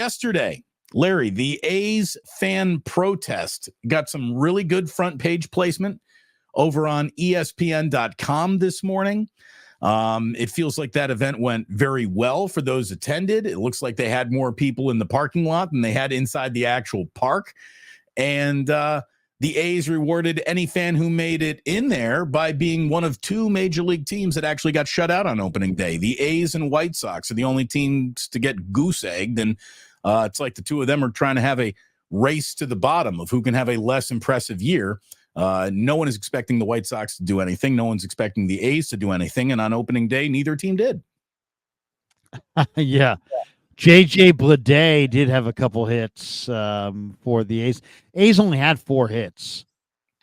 Yesterday, Larry, the A's fan protest got some really good front page placement over on ESPN.com this morning. It feels like that event went very well for those attended. It looks like they had more people in the parking lot than they had inside the actual park. And the A's rewarded any fan who made it in there by being one of two major league teams that actually got shut out on opening day. The A's and White Sox are the only teams to get goose egged. And it's like the two of them are trying to have a race to the bottom of who can have a less impressive year. No one is expecting the White Sox to do anything. No one's expecting the A's to do anything. And on opening day, neither team did. Yeah. JJ Bleday did have a couple hits for the A's. A's only had 4 hits.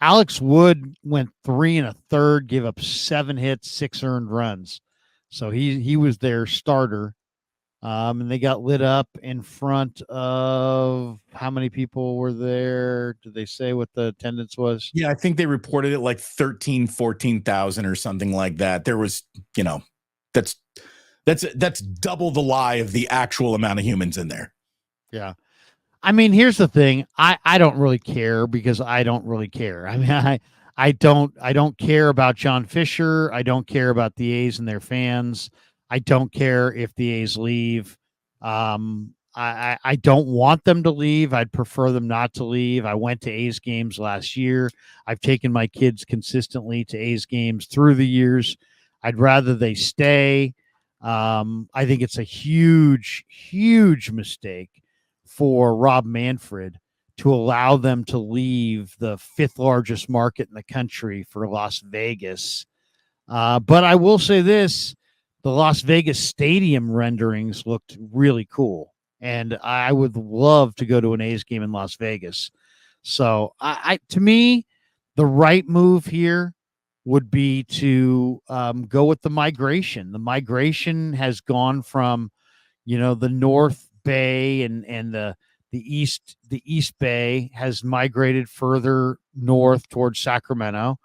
Alex Wood went 3 1/3, gave up 7 hits, 6 earned runs. So he was their starter. And they got lit up in front of how many people were there? Did they say what the attendance was? Yeah, I think they reported it like 14,000 or something like that. There was, that's double the lie of the actual amount of humans in there. Yeah. I mean, here's the thing. I don't really care because I don't really care. I mean, I don't care about John Fisher. I don't care about the A's and their fans. I don't care if the A's leave. I don't want them to leave. I'd prefer them not to leave. I went to A's games last year. I've taken my kids consistently to A's games through the years. I'd rather they stay. I think it's a huge, huge mistake for Rob Manfred to allow them to leave the 5th largest market in the country for Las Vegas. But I will say this. The Las Vegas stadium renderings looked really cool, and I would love to go to an A's game in Las Vegas. So, to me, the right move here would be to go with the migration. The migration has gone from, the North Bay and the East Bay has migrated further north towards Sacramento.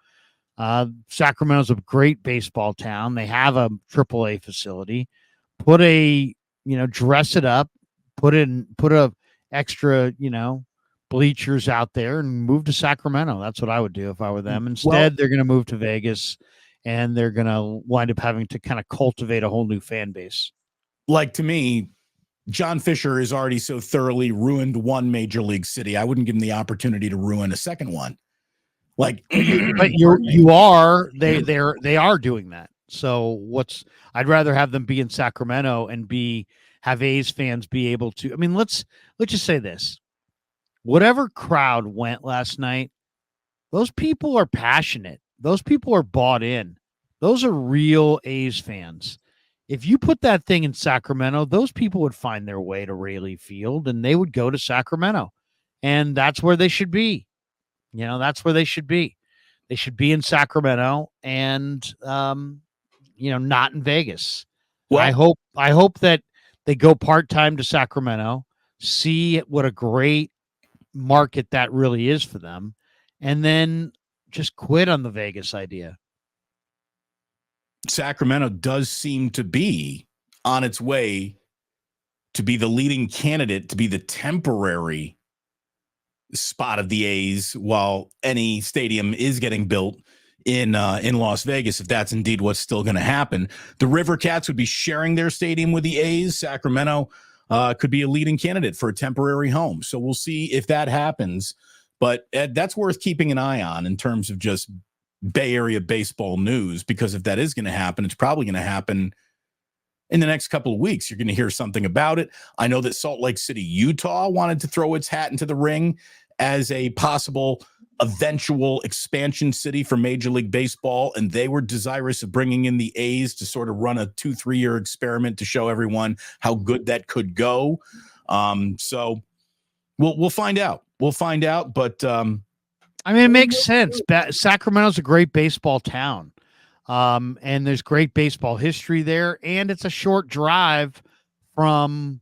Sacramento's a great baseball town. They have a AAA facility. Dress it up, put a extra, bleachers out there and move to Sacramento. That's what I would do if I were them. Instead, they're going to move to Vegas and they're going to wind up having to kind of cultivate a whole new fan base. Like, to me, John Fisher has already so thoroughly ruined one major league city. I wouldn't give him the opportunity to ruin a second one. Like, but they are doing that. So I'd rather have them be in Sacramento and have A's fans be able to. I mean, let's just say this: whatever crowd went last night, those people are passionate. Those people are bought in. Those are real A's fans. If you put that thing in Sacramento, those people would find their way to Raleigh Field and they would go to Sacramento, and that's where they should be. That's where they should be. They should be in Sacramento and, not in Vegas. Well, I hope that they go part-time to Sacramento, see what a great market that really is for them, and then just quit on the Vegas idea. Sacramento does seem to be on its way to be the leading candidate to be the temporary spot of the A's while any stadium is getting built in Las Vegas, if that's indeed what's still going to happen. The River Cats would be sharing their stadium with the A's. Sacramento could be a leading candidate for a temporary home. So we'll see if that happens. But that's worth keeping an eye on in terms of just Bay Area baseball news, because if that is going to happen, it's probably going to happen in the next couple of weeks. You're going to hear something about it. I know that Salt Lake City, Utah wanted to throw its hat into the ring as a possible eventual expansion city for Major League Baseball, and they were desirous of bringing in the A's to sort of run a 2-3 year experiment to show everyone how good that could go. So we'll find out. We'll find out, but it makes sense. Sacramento's a great baseball town, and there's great baseball history there, and it's a short drive from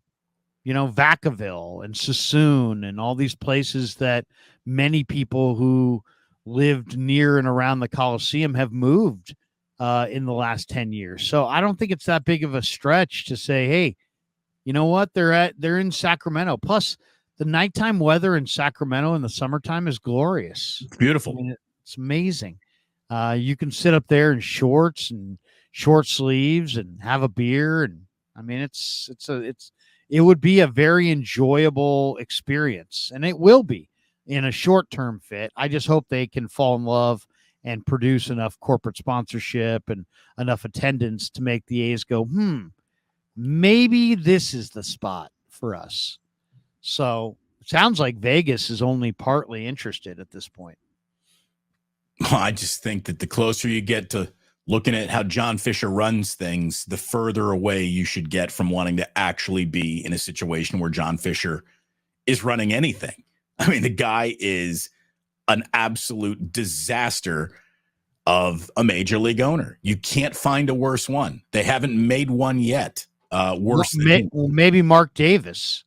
Vacaville and Sassoon and all these places that many people who lived near and around the Coliseum have moved in the last 10 years. So I don't think it's that big of a stretch to say, hey, You know what? They're in Sacramento. Plus, the nighttime weather in Sacramento in the summertime is glorious. It's I beautiful. mean, it's amazing. You can sit up there in shorts and short sleeves and have a beer, and I mean, it would be a very enjoyable experience, and it will be in a short term fit. I just hope they can fall in love and produce enough corporate sponsorship and enough attendance to make the A's go, maybe this is the spot for us. So it sounds like Vegas is only partly interested at this point. I just think that the closer you get to looking at how John Fisher runs things, the further away you should get from wanting to actually be in a situation where John Fisher is running anything. I mean, the guy is an absolute disaster of a major league owner. You can't find a worse one. They haven't made one yet. Worse than him. Maybe Mark Davis.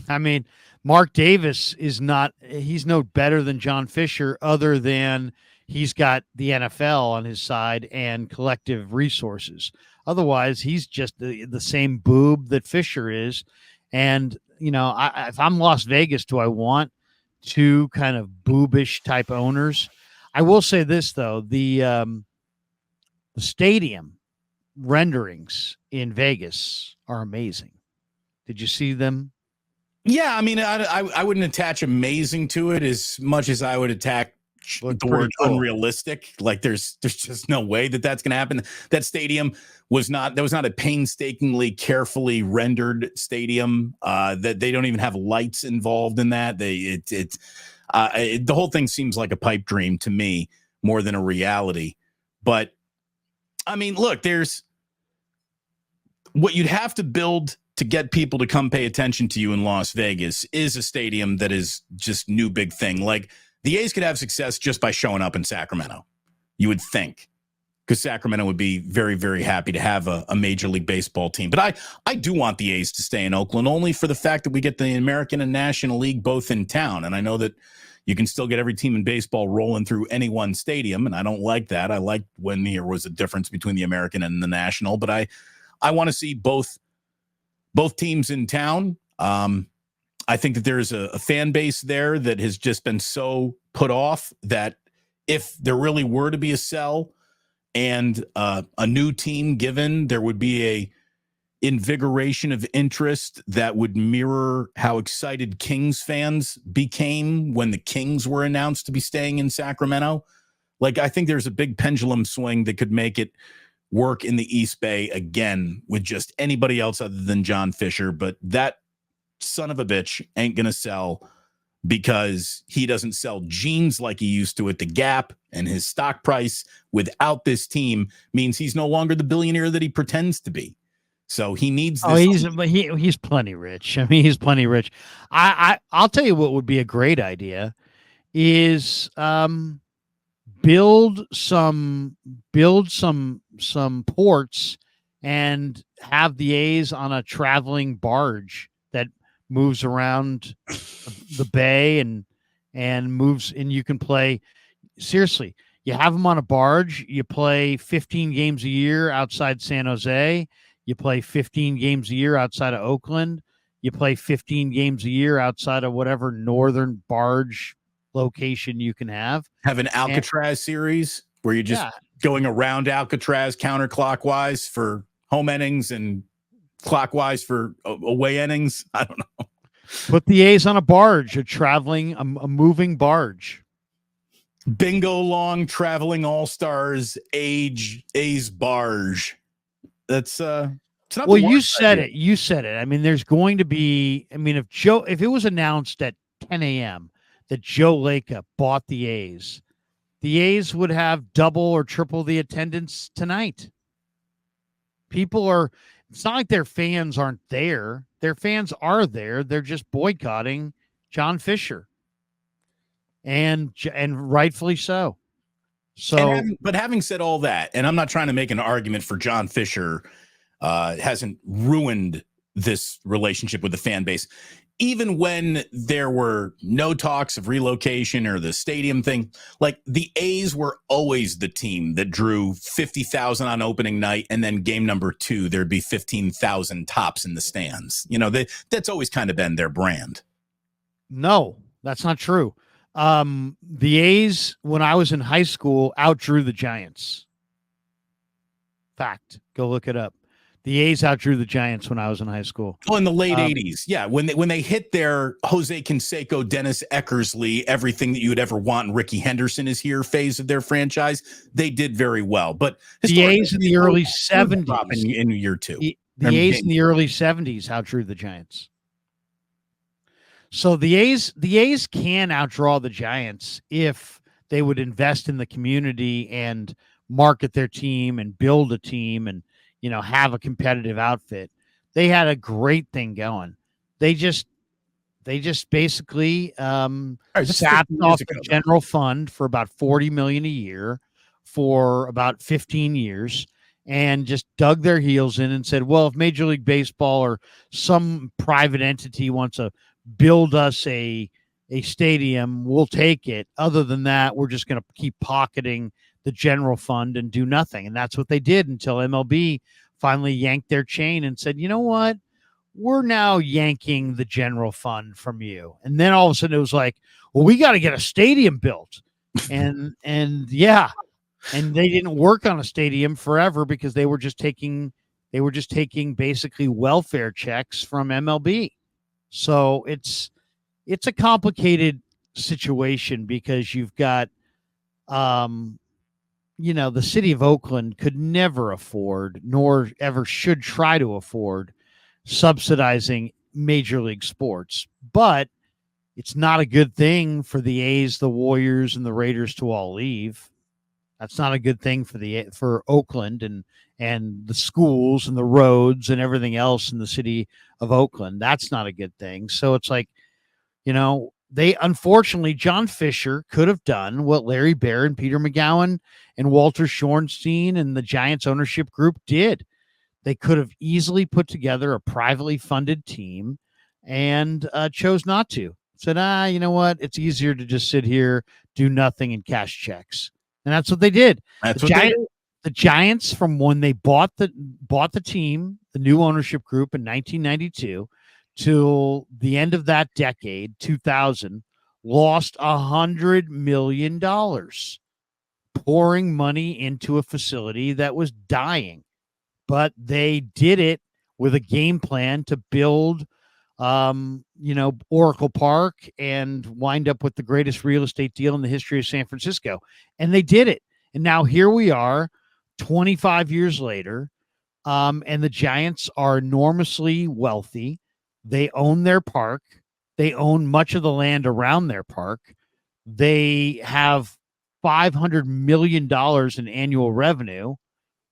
I mean, Mark Davis he's no better than John Fisher, other than he's got the NFL on his side and collective resources. Otherwise, he's just the same boob that Fisher is. And, if I'm Las Vegas, do I want two kind of boobish type owners? I will say this, though, the stadium renderings in Vegas are amazing. Did you see them? Yeah, I mean, I wouldn't attach amazing to it as much as I would attack the word unrealistic. Like there's just no way that that's going to happen. That stadium was not a painstakingly carefully rendered stadium. That they don't even have lights involved in that. The whole thing seems like a pipe dream to me more than a reality. But I mean, look, there's what you'd have to build to get people to come pay attention to you in Las Vegas is a stadium that is just new big thing. Like the A's could have success just by showing up in Sacramento, you would think, because Sacramento would be very, very happy to have a Major League Baseball team. But I do want the A's to stay in Oakland only for the fact that we get the American and National League both in town. And I know that you can still get every team in baseball rolling through any one stadium, and I don't like that. I like when there was a difference between the American and the National, but I want to see both teams in town. I think that there's a fan base there that has just been so put off that if there really were to be a sell and a new team given, there would be a invigoration of interest that would mirror how excited Kings fans became when the Kings were announced to be staying in Sacramento. Like, I think there's a big pendulum swing that could make it work in the East Bay again with just anybody else other than John Fisher. But that son of a bitch ain't going to sell because he doesn't sell jeans like he used to at the Gap, and his stock price without this team means he's no longer the billionaire that he pretends to be. So he needs this. He's plenty rich. I mean, he's plenty rich. I'll tell you what would be a great idea is build some ports and have the A's on a traveling barge that moves around the bay and moves, and you can play. Seriously, you have them on a barge. You play 15 games a year outside San Jose. You play 15 games a year outside of Oakland. You play 15 games a year outside of whatever northern barge location you can have. Have an Alcatraz series where you're just going around Alcatraz counterclockwise for home innings and clockwise for away innings. I don't know. Put the A's on a barge, a moving barge. Bingo long traveling all-stars A's barge. That's it's not you said it. You said it. I mean, there's going to be, if it was announced at 10 a.m. that Joe Lacob bought the A's would have double or triple the attendance tonight. It's not like their fans aren't there. Their fans are there. They're just boycotting John Fisher. And rightfully so. So, but having said all that, and I'm not trying to make an argument for John Fisher hasn't ruined this relationship with the fan base. even when there were no talks of relocation or the stadium thing, like the A's were always the team that drew 50,000 on opening night, and then game number 2 there'd be 15,000 tops in the stands. That's always kind of been their brand. No, that's not true. The A's, when I was in high school, outdrew the Giants. Fact. Go look it up. The A's outdrew the Giants when I was in high school. Oh, in the late 80s. Yeah. When they hit their Jose Canseco, Dennis Eckersley, everything that you would ever want, and Ricky Henderson is here phase of their franchise, they did very well. But the A's in the early 70s in year 2. The A's in the early 70s outdrew the Giants. So the A's can outdraw the Giants if they would invest in the community and market their team and build a team and have a competitive outfit. They had a great thing going. They just basically sapped off the general fund for about $40 million a year for about 15 years and just dug their heels in and said, well, if Major League Baseball or some private entity wants to build us a stadium, we'll take it. Other than that, we're just going to keep pocketing the general fund and do nothing. And that's what they did until MLB finally yanked their chain and said, you know what? We're now yanking the general fund from you. And then all of a sudden it was like, well, we got to get a stadium built. And yeah. And they didn't work on a stadium forever because they were just taking basically welfare checks from MLB. So it's a complicated situation because you've got the city of Oakland could never afford, nor ever should try to afford, subsidizing major league sports. But it's not a good thing for the A's, the Warriors, and the Raiders to all leave. That's not a good thing for Oakland and the schools and the roads and everything else in the city of Oakland. That's not a good thing. So it's like, they unfortunately, John Fisher could have done what Larry Baer and Peter McGowan and Walter Schornstein and the Giants ownership group did. They could have easily put together a privately funded team and chose not to. Said, you know what? It's easier to just sit here, do nothing, and cash checks. And that's what they did. The Giants, from when they bought the team, the new ownership group in 1992, till the end of that decade, 2000, lost $100 million pouring money into a facility that was dying. But they did it with a game plan to build, Oracle Park and wind up with the greatest real estate deal in the history of San Francisco. And they did it. And now here we are 25 years later, and the Giants are enormously wealthy. They own their park. They own much of the land around their park. They have $500 million in annual revenue.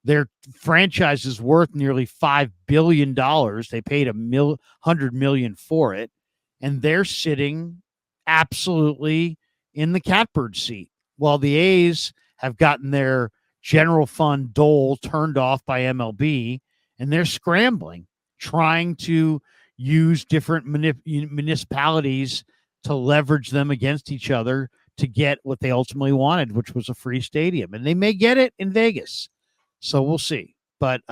Their franchise is worth nearly $5 billion. They paid $100 million for it. And they're sitting absolutely in the catbird seat while the A's have gotten their general fund dole turned off by MLB, and they're scrambling, trying to use different municipalities to leverage them against each other to get what they ultimately wanted, which was a free stadium. And they may get it in Vegas. So we'll see. But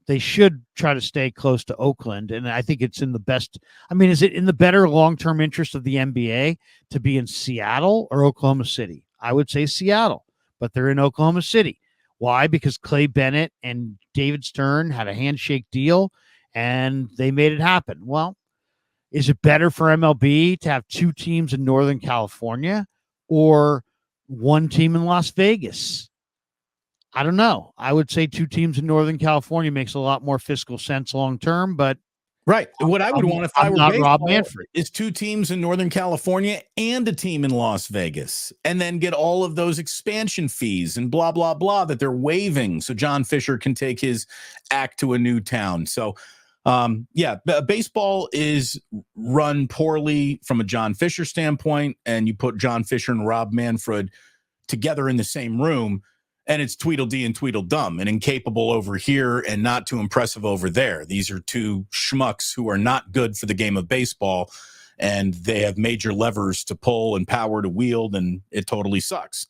they should try to stay close to Oakland. And I think it's in the best. I mean, is it in the better long-term interest of the NBA to be in Seattle or Oklahoma City? I would say Seattle, but they're in Oklahoma City. Why? Because Clay Bennett and David Stern had a handshake deal and they made it happen. Well, is it better for MLB to have two teams in Northern California or one team in Las Vegas? I don't know. I would say two teams in Northern California makes a lot more fiscal sense long term, but right. What I would want if I were not Rob Manfred is two teams in Northern California and a team in Las Vegas, and then get all of those expansion fees and blah, blah, blah that they're waiving so John Fisher can take his act to a new town. So, baseball is run poorly from a John Fisher standpoint, and you put John Fisher and Rob Manfred together in the same room, and it's Tweedledee and Tweedledum, and incapable over here and not too impressive over there. These are two schmucks who are not good for the game of baseball, and they have major levers to pull and power to wield, and it totally sucks.